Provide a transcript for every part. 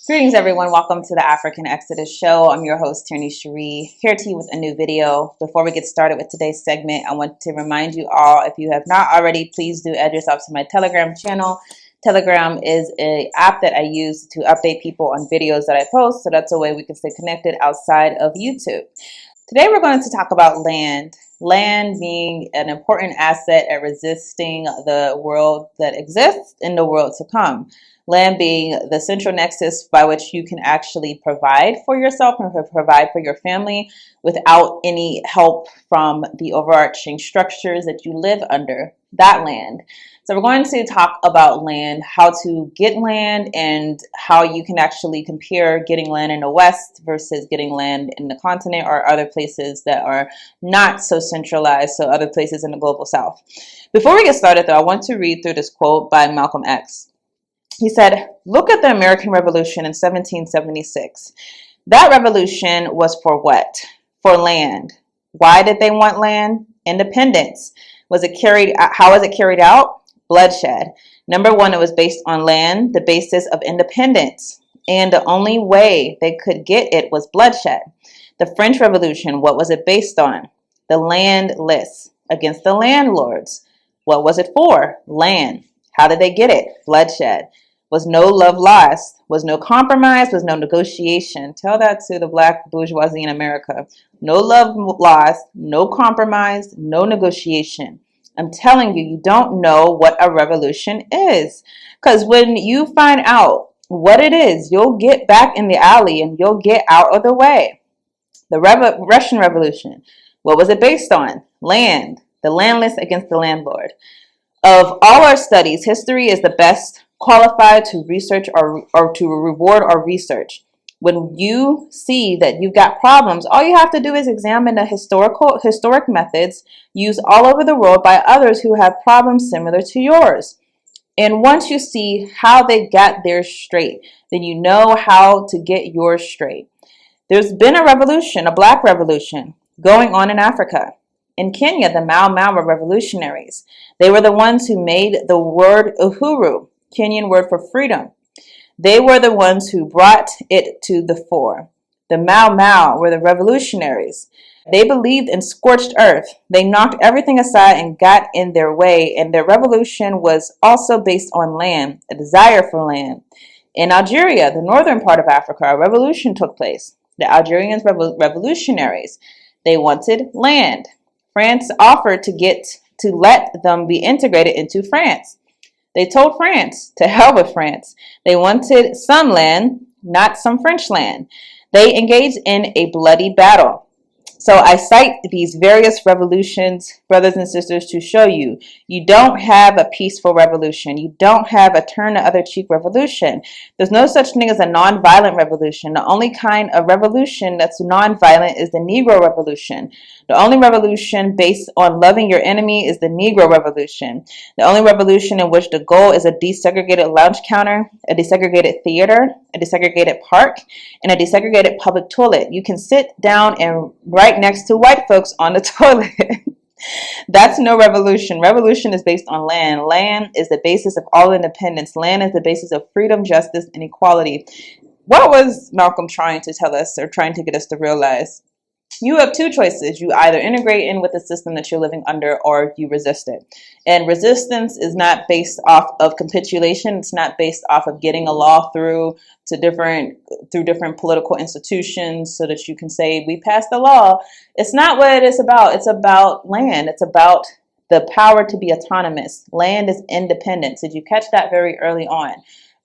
Greetings, everyone. Welcome to the African Exodus show. I'm your host, Tierney Cherie, here to you with a new video. Before we get started with today's segment, I want to remind you all, if you have not already, please do add yourself to my Telegram channel. Telegram is an app that I use to update people on videos that I post, so that's a way we can stay connected outside of YouTube. Today, we're going to talk about land. Land being an important asset at resisting the world that exists in the world to come. Land being the central nexus by which you can actually provide for yourself and provide for your family without any help from the overarching structures that you live under, that land. So we're going to talk about land, how to get land, and how you can actually compare getting land in the West versus getting land in the continent or other places that are not so centralized, so other places in the global South. Before we get started, though, I want to read through this quote by Malcolm X. He said, "Look at the American Revolution in 1776. That revolution was for what? For land. Why did they want land? Independence. How was it carried out? Bloodshed. Number one, it was based on land, the basis of independence. And the only way they could get it was bloodshed. The French Revolution, what was it based on? The landless against the landlords. What was it for? Land. How did they get it? Bloodshed. Was no love lost, was no compromise, was no negotiation." Tell that to the black bourgeoisie in America. No love lost, no compromise, no negotiation. I'm telling you, you don't know what a revolution is. Because when you find out what it is, you'll get back in the alley and you'll get out of the way. The Russian Revolution, what was it based on? Land. The landless against the landlord. Of all our studies, history is the best qualified to research or to reward our research. When you see that you've got problems, all you have to do is examine the historic methods used all over the world by others who have problems similar to yours. And once you see how they got theirs straight, then you know how to get yours straight. There's been a revolution, a black revolution, going on in Africa. In Kenya, the Mau Mau were revolutionaries. They were the ones who made the word uhuru, Kenyan word for freedom. They were the ones who brought it to the fore. The Mau Mau were the revolutionaries. They believed in scorched earth. They knocked everything aside and got in their way, and their revolution was also based on land, a desire for land. In Algeria, the northern part of Africa, a revolution took place. The Algerians were revolutionaries. They wanted land. France offered to let them be integrated into France. They told France, to hell with France. They wanted some land, not some French land. They engaged in a bloody battle. So I cite these various revolutions, brothers and sisters, to show you, you don't have a peaceful revolution. You don't have a turn the other cheek revolution. There's no such thing as a nonviolent revolution. The only kind of revolution that's nonviolent is the Negro Revolution. The only revolution based on loving your enemy is the Negro Revolution. The only revolution in which the goal is a desegregated lounge counter, a desegregated theater, a desegregated park, and a desegregated public toilet. You can sit down and right next to white folks on the toilet. That's no revolution. Revolution is based on land. Land is the basis of all independence. Land is the basis of freedom, justice, and equality. What was Malcolm trying to tell us, or trying to get us to realize? You have two choices. You either integrate in with the system that you're living under, or you resist it. And resistance is not based off of capitulation. It's not based off of getting a law through different political institutions so that you can say, we passed the law. It's not what it's about. It's about land. It's about the power to be autonomous. Land is independence. Did you catch that very early on?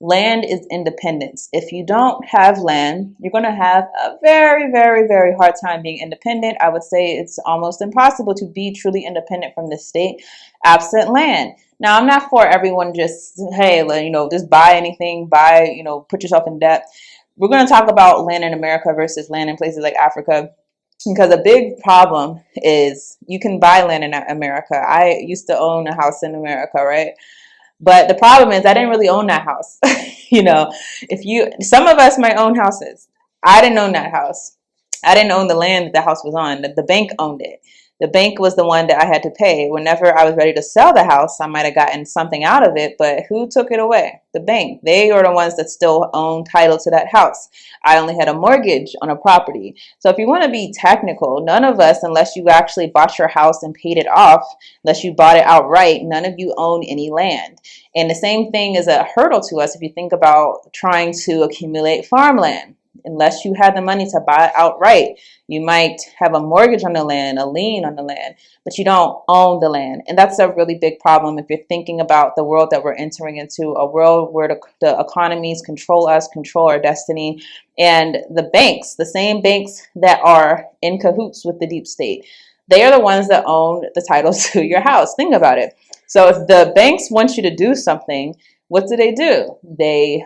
Land is independence. If you don't have land, you're going to have a very, very, very hard time being independent. I would say it's almost impossible to be truly independent from the state absent land. Now, I'm not for everyone just, hey, just buy anything, put yourself in debt. We're going to talk about land in America versus land in places like Africa. Because a big problem is you can buy land in America. I used to own a house in America, right? But the problem is I didn't really own that house. Some of us might own houses. I didn't own that house. I didn't own the land that the house was on. The bank owned it. The bank was the one that I had to pay. Whenever I was ready to sell the house, I might have gotten something out of it, but who took it away? The bank. They are the ones that still own title to that house. I only had a mortgage on a property. So if you want to be technical, none of us, unless you actually bought your house and paid it off, unless you bought it outright, none of you own any land. And the same thing is a hurdle to us if you think about trying to accumulate farmland. Unless you have the money to buy it outright, you might have a mortgage on the land, a lien on the land, but you don't own the land. And that's a really big problem if you're thinking about the world that we're entering into, a world where the economies control us, control our destiny. And the banks, the same banks that are in cahoots with the deep state, they are the ones that own the title to your house. Think about it. So if the banks want you to do something, what do? They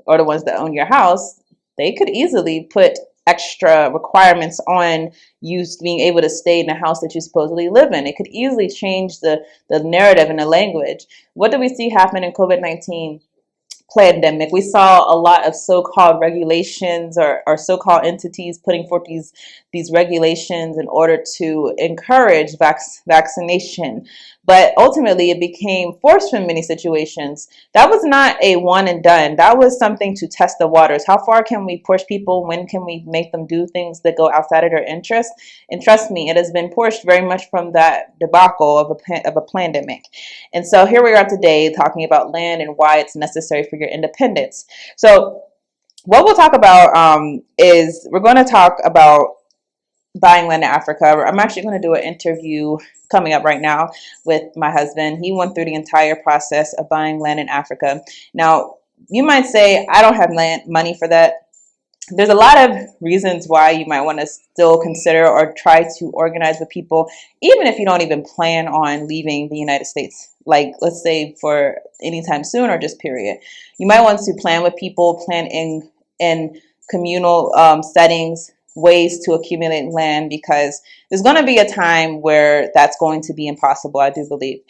are the ones that own your house. They could easily put extra requirements on you being able to stay in the house that you supposedly live in. It could easily change the narrative and the language. What do we see happen in COVID-19 pandemic? We saw a lot of so-called regulations or so-called entities putting forth these regulations in order to encourage vaccination. But ultimately, it became forced in many situations. That was not a one and done. That was something to test the waters. How far can we push people? When can we make them do things that go outside of their interest? And trust me, it has been pushed very much from that debacle of a pandemic. And so here we are today talking about land and why it's necessary for your independence. So what we'll talk about is we're going to talk about buying land in Africa. I'm actually going to do an interview coming up right now with my husband. He went through the entire process of buying land in Africa. Now, you might say, I don't have money for that. There's a lot of reasons why you might want to still consider or try to organize with people, even if you don't even plan on leaving the United States, like let's say for anytime soon or just period. You might want to plan with people, plan in communal settings, ways to accumulate land, because there's going to be a time where that's going to be impossible, I do believe.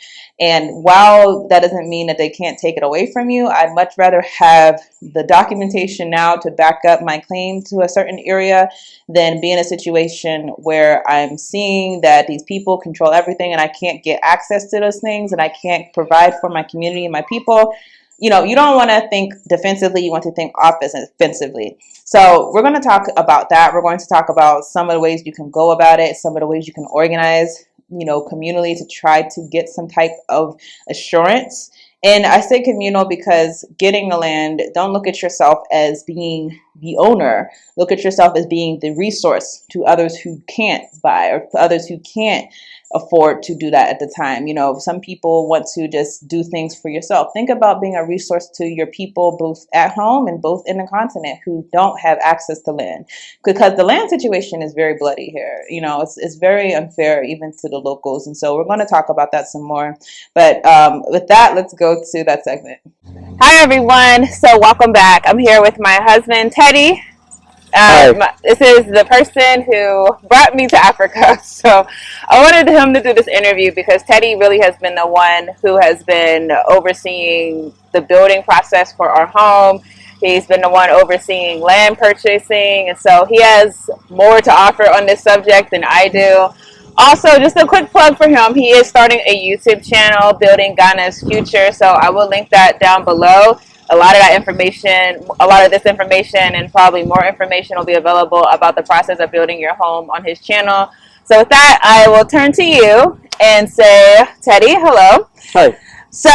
And while that doesn't mean that they can't take it away from you, I'd much rather have the documentation now to back up my claim to a certain area than be in a situation where I'm seeing that these people control everything and I can't get access to those things and I can't provide for my community and my people. You know, you don't want to think defensively, you want to think offensively. So we're going to talk about that. We're going to talk about some of the ways you can go about it, some of the ways you can organize, communally to try to get some type of assurance. And I say communal because getting the land, don't look at yourself as being the owner. Look at yourself as being the resource to others who can't buy or to others who can't afford to do that at the time. Some people want to just do things for yourself. Think about being a resource to your people, both at home and both in the continent, who don't have access to land, because the land situation is very bloody here. It's very unfair even to the locals. And so we're going to talk about that some more. But with that, let's go to that segment. Hi, everyone. So welcome back. I'm here with my husband, Teddy. This is the person who brought me to Africa. So I wanted him to do this interview because Teddy really has been the one who has been overseeing the building process for our home. He's been the one overseeing land purchasing. And so he has more to offer on this subject than I do. Also, just a quick plug for him. He is starting a YouTube channel, Building Ghana's Future. So I will link that down below. A lot of this information and probably more information will be available about the process of building your home on his channel. So with that, I will turn to you and say, Teddy, hello. Hi. So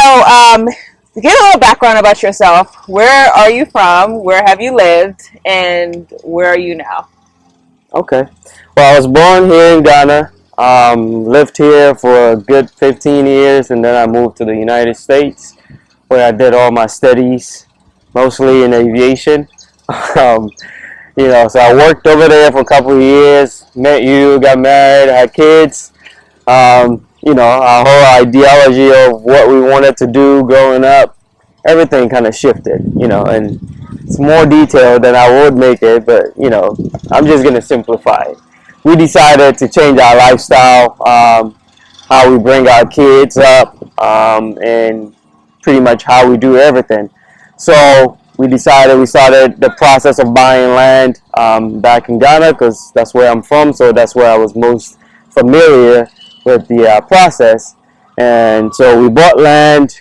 give a little background about yourself. Where are you from? Where have you lived? And where are you now? Okay. Well, I was born here in Ghana. Lived here for a good 15 years, and then I moved to the United States, where I did all my studies, mostly in aviation. So I worked over there for a couple of years, met you, got married, had kids. Our whole ideology of what we wanted to do growing up, everything kind of shifted, and it's more detailed than I would make it, but, I'm just going to simplify it. We decided to change our lifestyle, how we bring our kids up, and pretty much how we do everything. So we started the process of buying land back in Ghana, because that's where I'm from, so that's where I was most familiar with the process. And so we bought land,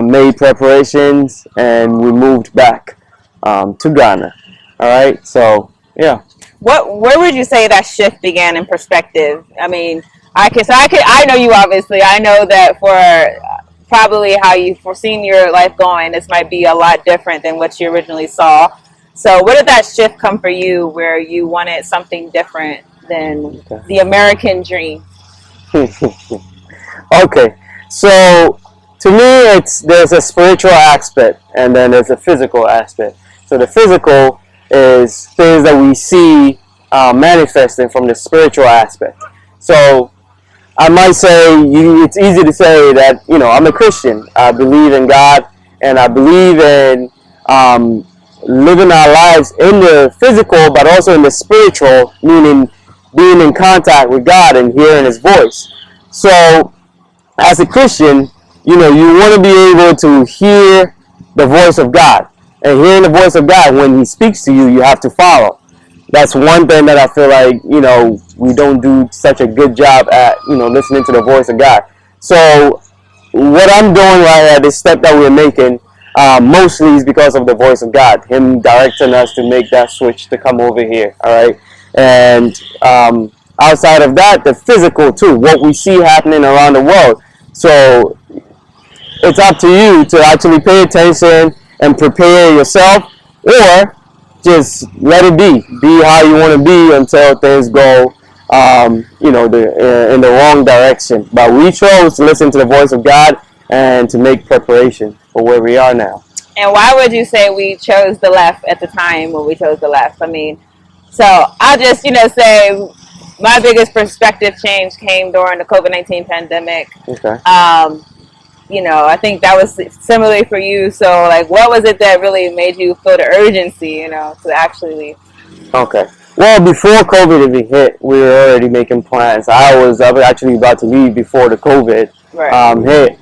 made preparations, and we moved back to Ghana. All right, so yeah. Where would you say that shift began in perspective? I mean, I know you obviously. I know that for probably how you foreseen your life going, this might be a lot different than what you originally saw. So where did that shift come for you where you wanted something different than the American dream? Okay, so to me, there's a spiritual aspect and then there's a physical aspect. So the physical is things that we see manifesting from the spiritual aspect. So I might say it's easy to say that, I'm a Christian. I believe in God, and I believe in living our lives in the physical, but also in the spiritual, meaning being in contact with God and hearing His voice. So as a Christian, you want to be able to hear the voice of God. And hearing the voice of God, when He speaks to you, you have to follow. That's one thing that I feel like, we don't do such a good job at, listening to the voice of God. So what I'm doing right at this step that we're making, mostly is because of the voice of God, Him directing us to make that switch to come over here. All right. And outside of that, the physical too, what we see happening around the world. So it's up to you to actually pay attention and prepare yourself, or just let it be how you want to be until things go in the wrong direction. But we chose to listen to the voice of God and to make preparation for where we are now. And why would you say we chose the left at the time when we chose the left? I mean, so I'll just say my biggest perspective change came during the COVID-19 pandemic. Okay. I think that was similarly for you. So, like, what was it that really made you feel the urgency, to actually leave? Okay. Well, before COVID even hit, we were already making plans. I was actually about to leave before the COVID hit,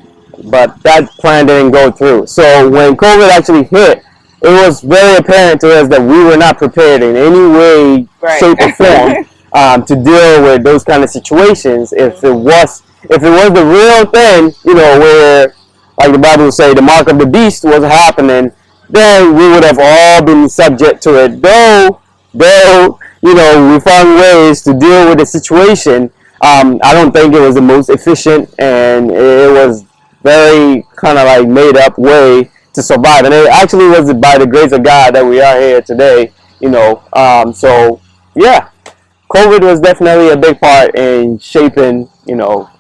but that plan didn't go through. So when COVID actually hit, it was very apparent to us that we were not prepared in any way, shape, or form to deal with those kind of situations. If it was the real thing, where, like the Bible would say, the mark of the beast was happening, then we would have all been subject to it. Though, we found ways to deal with the situation. I don't think it was the most efficient, and it was very kind of like made up way to survive. And it actually was by the grace of God that we are here today, so yeah. COVID was definitely a big part in shaping,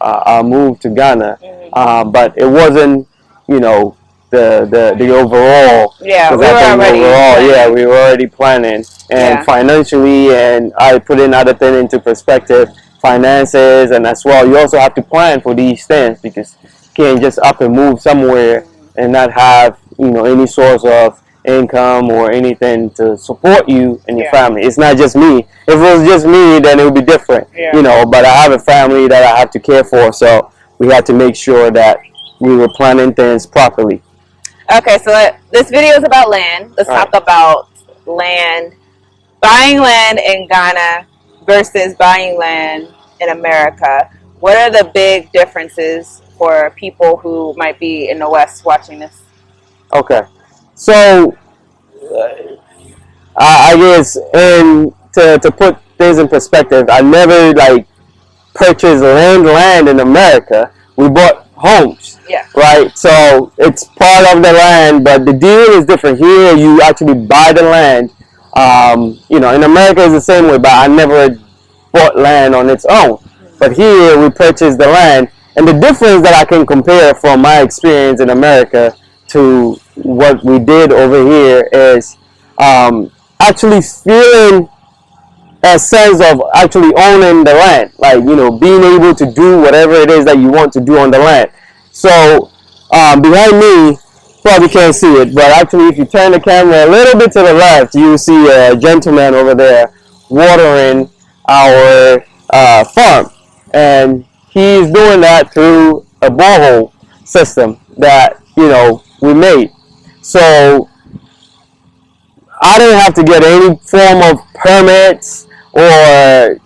our move to Ghana. But it wasn't, the overall. Yeah, we were already planning. And financially, and I put other things into perspective, finances, and as well, you also have to plan for these things, because you can't just up and move somewhere and not have, any source of income or anything to support you and your family. It's not just me. If it was just me, then it would be different, but I have a family that I have to care for, so we had to make sure that we were planning things properly. Okay, so this video is about land. Let's talk about land. Buying land in Ghana versus buying land in America. What are the big differences for people who might be in the West watching this? Okay. So, I guess, to put things in perspective, I never purchased land in America. We bought homes, right? So it's part of the land, but the deal is different. Here, you actually buy the land. In America, it's the same way, but I never bought land on its own. But here, we purchased the land, and the difference that I can compare from my experience in America to what we did over here is actually feeling a sense of actually owning the land, being able to do whatever it is that you want to do on the land. So behind me, probably can't see it, but actually if you turn the camera a little bit to the left, you see a gentleman over there watering our farm, and he's doing that through a borehole system that we made. So I didn't have to get any form of permits or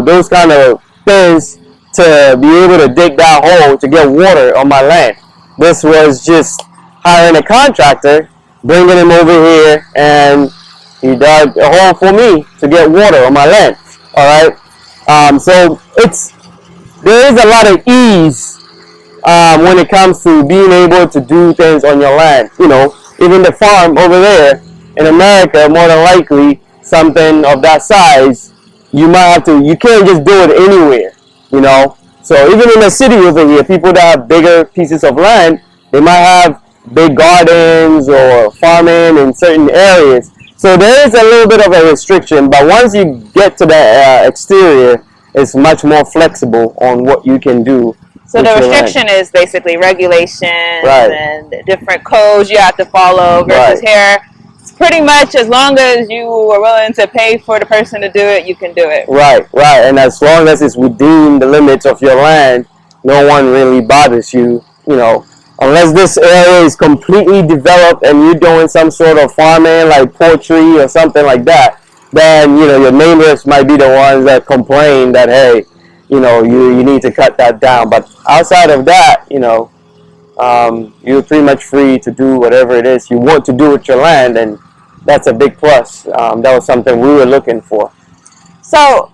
those kind of things to be able to dig that hole to get water on my land. This was just hiring a contractor, bringing him over here, and he dug a hole for me to get water on my land. All right. So there is a lot of ease when it comes to being able to do things on your land. You know, even the farm over there in America, more than likely, something of that size, you can't just do it anywhere, you know. So even in the city over here, people that have bigger pieces of land, they might have big gardens or farming in certain areas. So there is a little bit of a restriction, but once you get to the exterior, it's much more flexible on what you can do. So the restriction is basically regulations and different codes you have to follow versus here. It's pretty much as long as you are willing to pay for the person to do it, you can do it. Right. And as long as it's within the limits of your land, no one really bothers you, you know. Unless this area is completely developed and you're doing some sort of farming like poultry or something like that, then, you know, your neighbors might be the ones that complain that, hey, you know, you need to cut that down. But outside of that, you know, you're pretty much free to do whatever it is you want to do with your land, and that's a big plus. That was something we were looking for. So,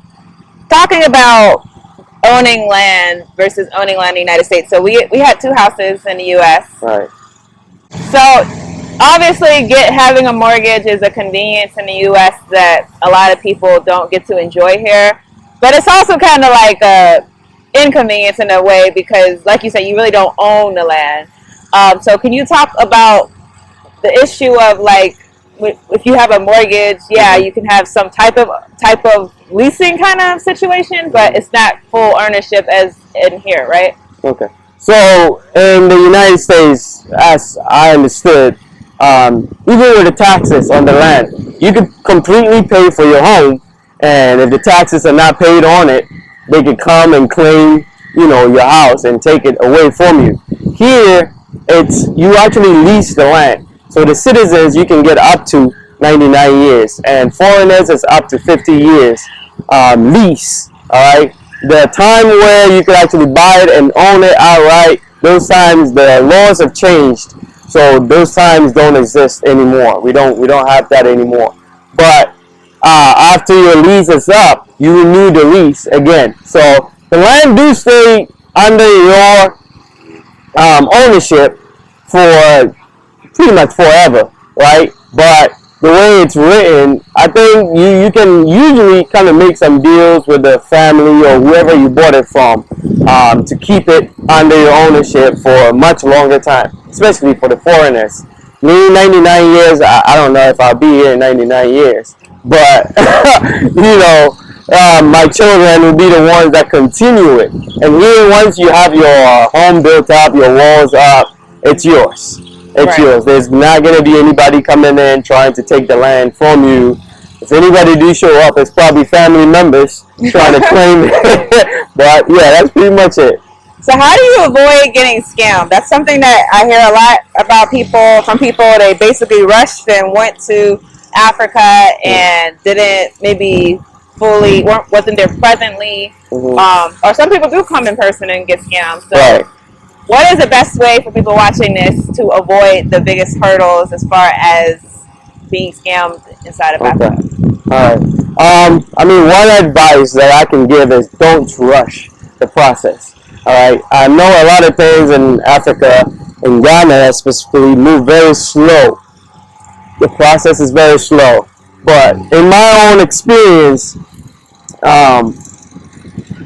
talking about owning land versus owning land in the United States. So we had 2 houses in the U.S. Right. So obviously, having a mortgage is a convenience in the U.S. that a lot of people don't get to enjoy here. But it's also kind of like a inconvenience in a way because, like you said, you really don't own the land. So can you talk about the issue of like if you have a mortgage, you can have some type of leasing kind of situation, but it's not full ownership as in here, right? Okay. So in the United States, as I understood, even with the taxes on the land, you could completely pay for your home, and if the taxes are not paid on it, they could come and claim, you know, your house and take it away from you. Here, you actually lease the land. So the citizens, you can get up to 99 years, and foreigners is up to 50 years lease. All right. The time where you could actually buy it and own it outright, those times the laws have changed, so those times don't exist anymore. We don't have that anymore. But after your lease is up, you renew the lease again. So the land do stay under your ownership for pretty much forever, right? But the way it's written, I think you can usually kind of make some deals with the family or whoever you bought it from to keep it under your ownership for a much longer time, especially for the foreigners. Me, 99 years, I don't know if I'll be here in 99 years, but you know, my children will be the ones that continue it. And here, once you have your home built up, your walls up, it's yours. It's yours. There's not going to be anybody coming in trying to take the land from you. If anybody do show up, it's probably family members trying to claim it. But yeah, that's pretty much it. So how do you avoid getting scammed? That's something that I hear a lot about from people. They basically rushed and went to Africa and didn't maybe wasn't there presently. Or some people do come in person and get scammed. So what is the best way for people watching this to avoid the biggest hurdles as far as being scammed inside of Africa? All right. I mean, one advice that I can give is don't rush the process. All right. I know a lot of things in Africa, in Ghana specifically, move very slow. The process is very slow. But in my own experience,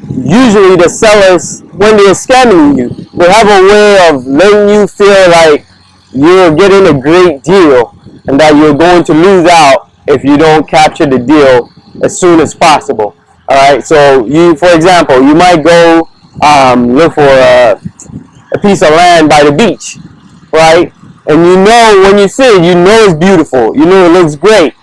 usually the sellers, when they're scamming you, they have a way of letting you feel like you're getting a great deal and that you're going to lose out if you don't capture the deal as soon as possible. All right. So for example, you might go look for a piece of land by the beach, right? And you know when you see it, you know it's beautiful. You know it looks great.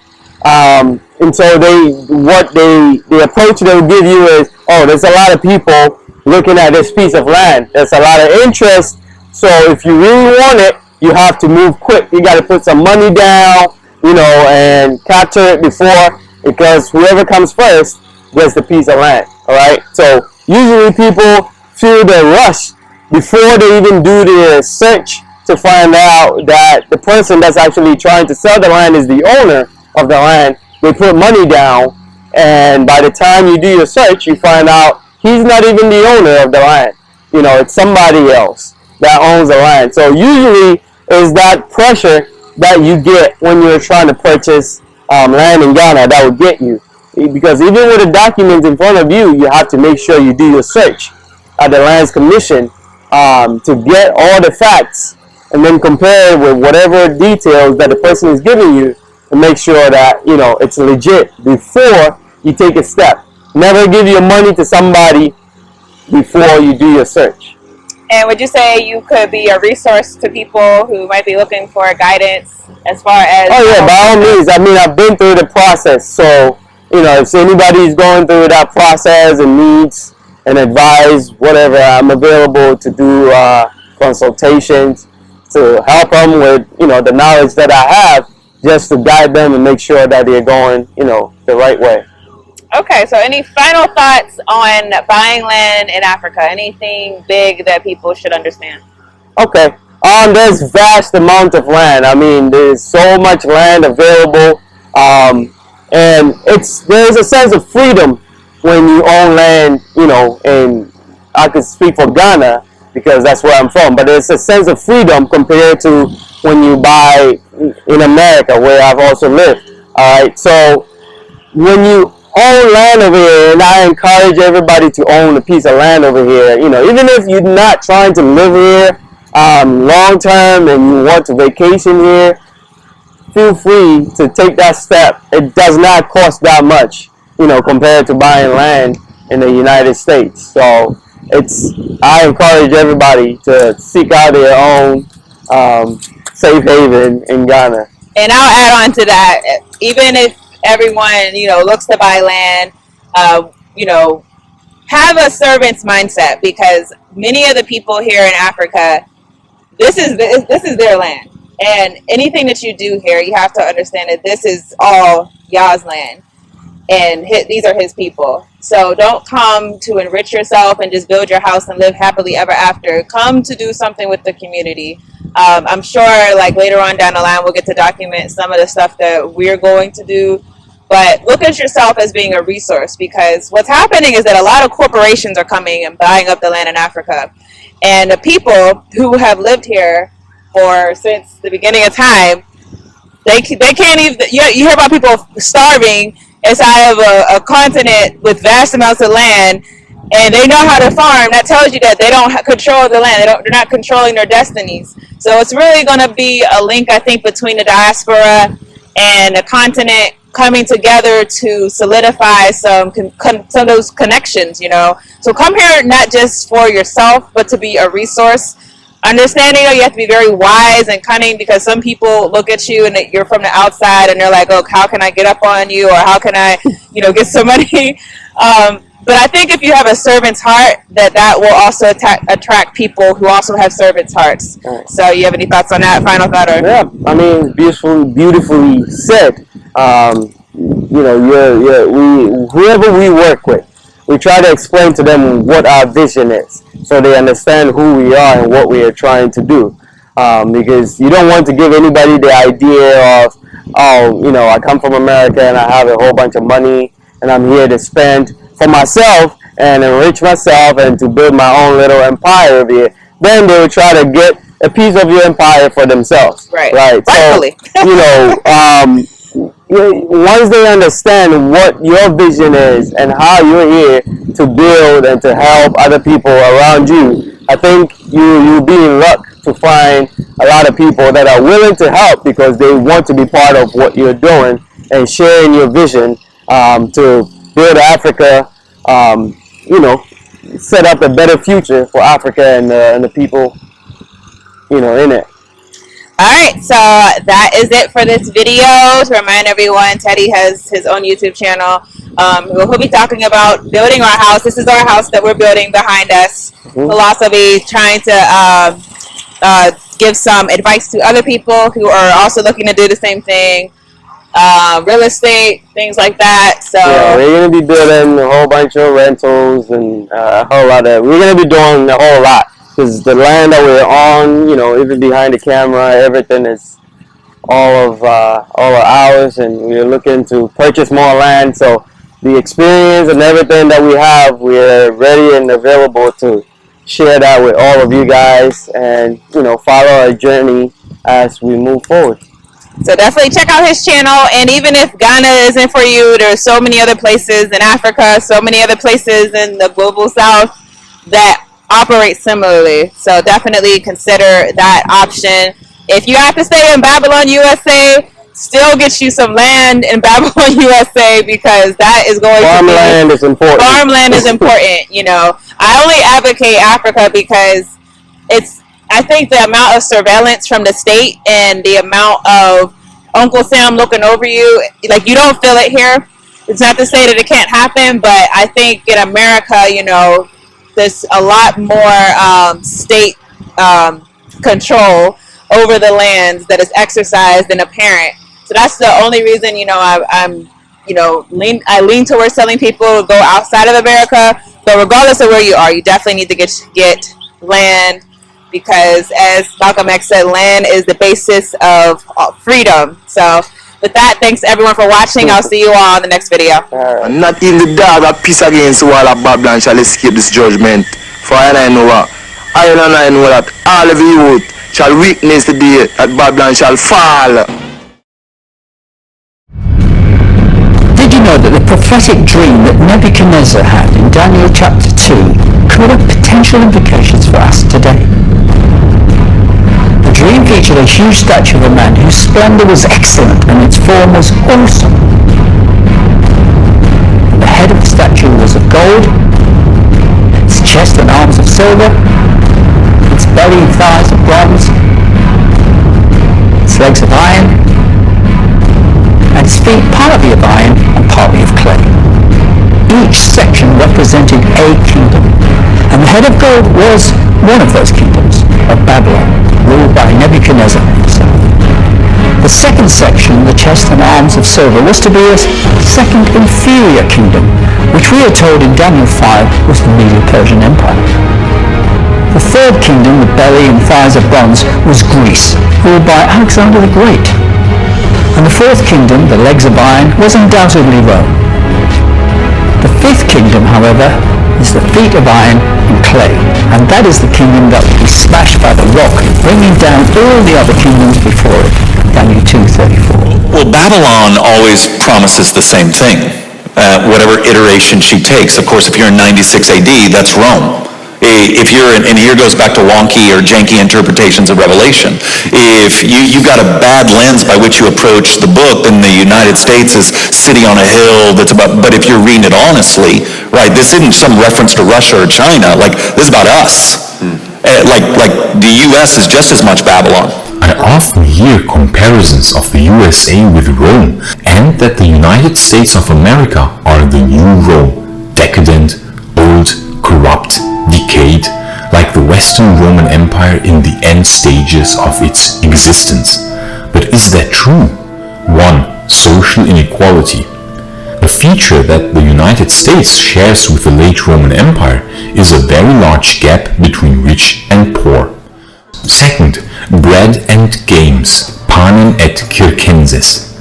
And so the approach they'll give you is, oh, there's a lot of people looking at this piece of land. There's a lot of interest. So if you really want it, you have to move quick. You got to put some money down, you know, and capture it before, because whoever comes first gets the piece of land. All right. So usually people feel the rush before they even do their search to find out that the person that's actually trying to sell the land is the owner of the land. They put money down, and by the time you do your search, you find out he's not even the owner of the land. You know, it's somebody else that owns the land. So usually is that pressure that you get when you're trying to purchase land in Ghana that will get you. Because even with the documents in front of you, you have to make sure you do your search at the Lands Commission to get all the facts and then compare it with whatever details that the person is giving you to make sure that, you know, it's legit before you take a step. Never give your money to somebody before you do your search. And would you say you could be a resource to people who might be looking for guidance as far as... Oh yeah, by all means. I mean, I've been through the process. So, you know, if anybody's going through that process and needs an advice, whatever, I'm available to do consultations to help them with, you know, the knowledge that I have, just to guide them and make sure that they're going, you know, the right way. Okay, so any final thoughts on buying land in Africa? Anything big that people should understand? Okay, there's vast amount of land. I mean, there's so much land available, and there's a sense of freedom when you own land. You know, and I could speak for Ghana because that's where I'm from, but there's a sense of freedom compared to when you buy in America, where I've also lived. All right, so when you own land over here, and I encourage everybody to own a piece of land over here, you know, even if you're not trying to live here long term and you want to vacation here, feel free to take that step. It does not cost that much, you know, compared to buying land in the United States. So I encourage everybody to seek out their own safe haven in Ghana. And I'll add on to that, even if everyone, you know, looks to buy land, you know, have a servant's mindset, because many of the people here in Africa, this is their land, and anything that you do here, you have to understand that this is all Yah's land, and these are his people. So don't come to enrich yourself and just build your house and live happily ever after. Come to do something with the community. I'm sure like later on down the line we'll get to document some of the stuff that we're going to do. But look at yourself as being a resource, because what's happening is that a lot of corporations are coming and buying up the land in Africa. And the people who have lived here since the beginning of time, they can't even, you hear about people starving inside of a continent with vast amounts of land, and they know how to farm. That tells you that they don't control the land. They're not controlling their destinies. So it's really going to be a link, I think, between the diaspora and the continent coming together to solidify some of those connections, you know. So come here not just for yourself, but to be a resource. Understanding that you have to be very wise and cunning, because some people look at you and you're from the outside and they're like, oh, how can I get up on you, or how can I, you know, get some money? But I think if you have a servant's heart, that will also attract people who also have servant's hearts. Right. So you have any thoughts on that? Final thought? Or? Yeah, I mean, beautifully said. You know, whoever we work with, we try to explain to them what our vision is, so they understand who we are and what we are trying to do. Because you don't want to give anybody the idea of, oh, you know, I come from America and I have a whole bunch of money and I'm here to spend for myself and enrich myself and to build my own little empire over here. Then they will try to get a piece of your empire for themselves. Right. So, you know, once they understand what your vision is and how you're here to build and to help other people around you, I think you'll be in luck to find a lot of people that are willing to help because they want to be part of what you're doing and sharing your vision to build Africa, you know, set up a better future for Africa and the people, you know, in it. All right, so that is it for this video. To remind everyone, Teddy has his own YouTube channel. We'll be talking about building our house. This is our house that we're building behind us. Philosophy, trying to give some advice to other people who are also looking to do the same thing. real estate, things like that. So yeah, we're gonna be building a whole bunch of rentals and a whole lot of. We're gonna be doing a whole lot because the land that we're on, even behind the camera, everything is all of ours, and we're looking to purchase more land. So the experience and everything that we have, we're ready and available to share that with all of you guys, and follow our journey as we move forward. So definitely check out his channel, and even if Ghana isn't for you, there's so many other places in Africa, so many other places in the global south that operate similarly. So definitely consider that option. If you have to stay in Babylon, USA, still get you some land in Babylon, USA, because that is going Farmland is important. Farmland is important. I only advocate Africa because I think the amount of surveillance from the state and the amount of Uncle Sam looking over you, like, you don't feel it here. It's not to say that it can't happen, but I think in America, there's a lot more state control over the lands that is exercised and apparent. So that's the only reason, I lean towards telling people to go outside of America. But regardless of where you are, you definitely need to get land, because as Malcolm X said, land is the basis of freedom. So with that, thanks everyone for watching. I'll see you all in the next video. Not even the dog that peace against the wall of Babylon shall escape this judgment. For I know what? I know that all of you shall witness the day that Babylon shall fall. Did you know that the prophetic dream that Nebuchadnezzar had in Daniel chapter 2 could have potential implications for us today? The dream featured a huge statue of a man whose splendor was excellent and its form was awesome. The head of the statue was of gold, its chest and arms of silver, its belly and thighs of bronze, its legs of iron, and its feet partly of iron and partly of clay. Each section represented a kingdom, and the head of gold was one of those kingdoms of Babylon, ruled by Nebuchadnezzar himself. The second section, the chest and arms of silver, was to be a second inferior kingdom, which we are told in Daniel 5 was the Medo-Persian Empire. The third kingdom, the belly and thighs of bronze, was Greece, ruled by Alexander the Great. And the fourth kingdom, the legs of iron, was undoubtedly Rome. The fifth kingdom, however, is the feet of iron and clay, and that is the kingdom that will be smashed by the rock, bringing down all the other kingdoms before it. Daniel 2:34. Well, Babylon always promises the same thing, whatever iteration she takes. Of course, if you're in 96 AD, that's Rome. If you're in, and here goes back to wonky or janky interpretations of Revelation, if you've got a bad lens by which you approach the book, then the United States is sitting on a hill that's about, but if you're reading it honestly, right, this isn't some reference to Russia or China, like, this is about us. Like the US is just as much Babylon. I often hear comparisons of the USA with Rome, and that the United States of America are the new Rome, decadent, old, corrupt, decayed, like the Western Roman Empire in the end stages of its existence. But is that true? 1. Social inequality. A feature that the United States shares with the late Roman Empire is a very large gap between rich and poor. Second, bread and games, panem et circenses.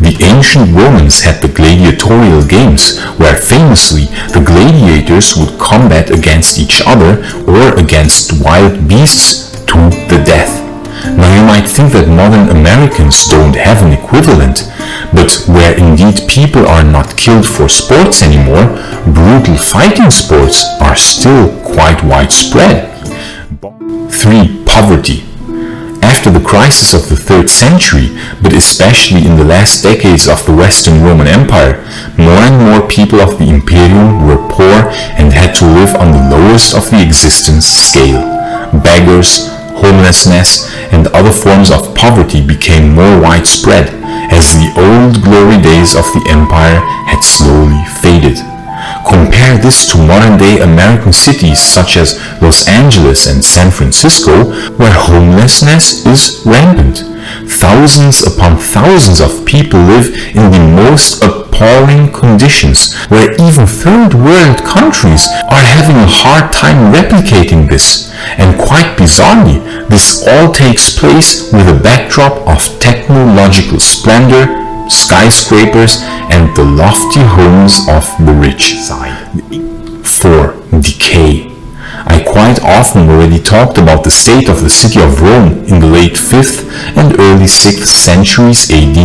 The ancient Romans had the gladiatorial games, where famously the gladiators would combat against each other or against wild beasts to the death. Now you might think that modern Americans don't have an equivalent, but where indeed people are not killed for sports anymore, brutal fighting sports are still quite widespread. 3. Poverty. After the crisis of the 3rd century, but especially in the last decades of the Western Roman Empire, more and more people of the Imperium were poor and had to live on the lowest of the existence scale. Beggars, homelessness, and other forms of poverty became more widespread as the old glory days of the empire had slowly faded. Compare this to modern-day American cities such as Los Angeles and San Francisco, where homelessness is rampant. Thousands upon thousands of people live in the most appalling conditions, where even third world countries are having a hard time replicating this. And quite bizarrely, this all takes place with a backdrop of technological splendor, skyscrapers, and the lofty homes of the rich side. 4. Decay. I quite often already talked about the state of the city of Rome in the late 5th and early 6th centuries AD.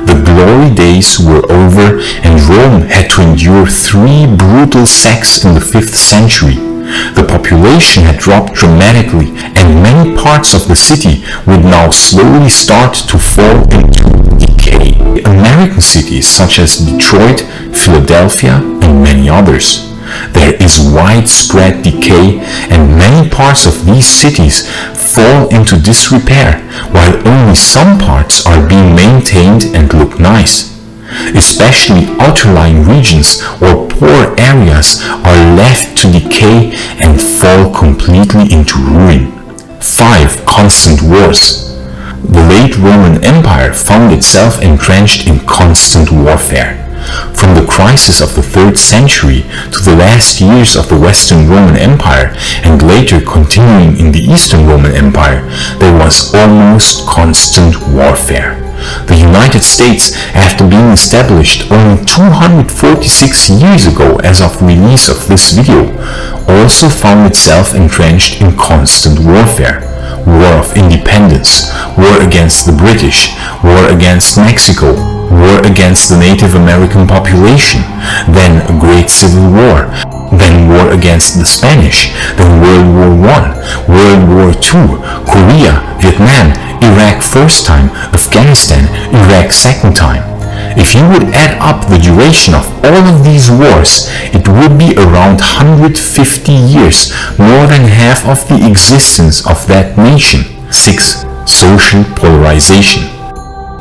The glory days were over and Rome had to endure 3 brutal sacks in the 5th century. The population had dropped dramatically and many parts of the city would now slowly start to fall into decay. American cities such as Detroit, Philadelphia, and many others. There is widespread decay and many parts of these cities fall into disrepair, while only some parts are being maintained and look nice. Especially outlying regions or poor areas are left to decay and fall completely into ruin. 5. Constant wars. The late Roman Empire found itself entrenched in constant warfare. From the crisis of the 3rd century to the last years of the Western Roman Empire and later continuing in the Eastern Roman Empire, there was almost constant warfare. The United States, after being established only 246 years ago as of release of this video, also found itself entrenched in constant warfare. War of Independence, war against the British, war against Mexico, war against the Native American population, then a great civil war, then war against the Spanish, then World War I, World War II, Korea, Vietnam, Iraq first time, Afghanistan, Iraq second time. If you would add up the duration of all of these wars, it would be around 150 years, more than half of the existence of that nation. 6. Social polarization.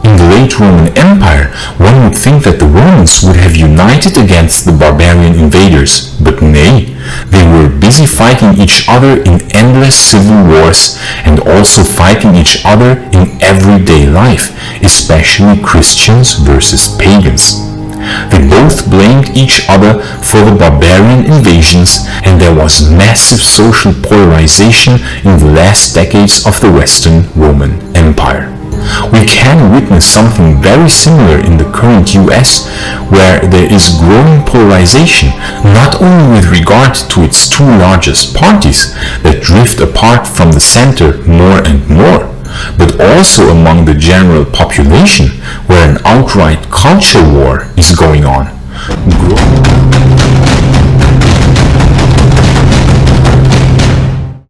In the late Roman Empire, one would think that the Romans would have united against the barbarian invaders, but nay, they were busy fighting each other in endless civil wars and also fighting each other in everyday life, especially Christians versus pagans. They both blamed each other for the barbarian invasions, and there was massive social polarization in the last decades of the Western Roman Empire. We can witness something very similar in the current US, where there is growing polarization not only with regard to its 2 largest parties that drift apart from the center more and more, but also among the general population, where an outright culture war is going on.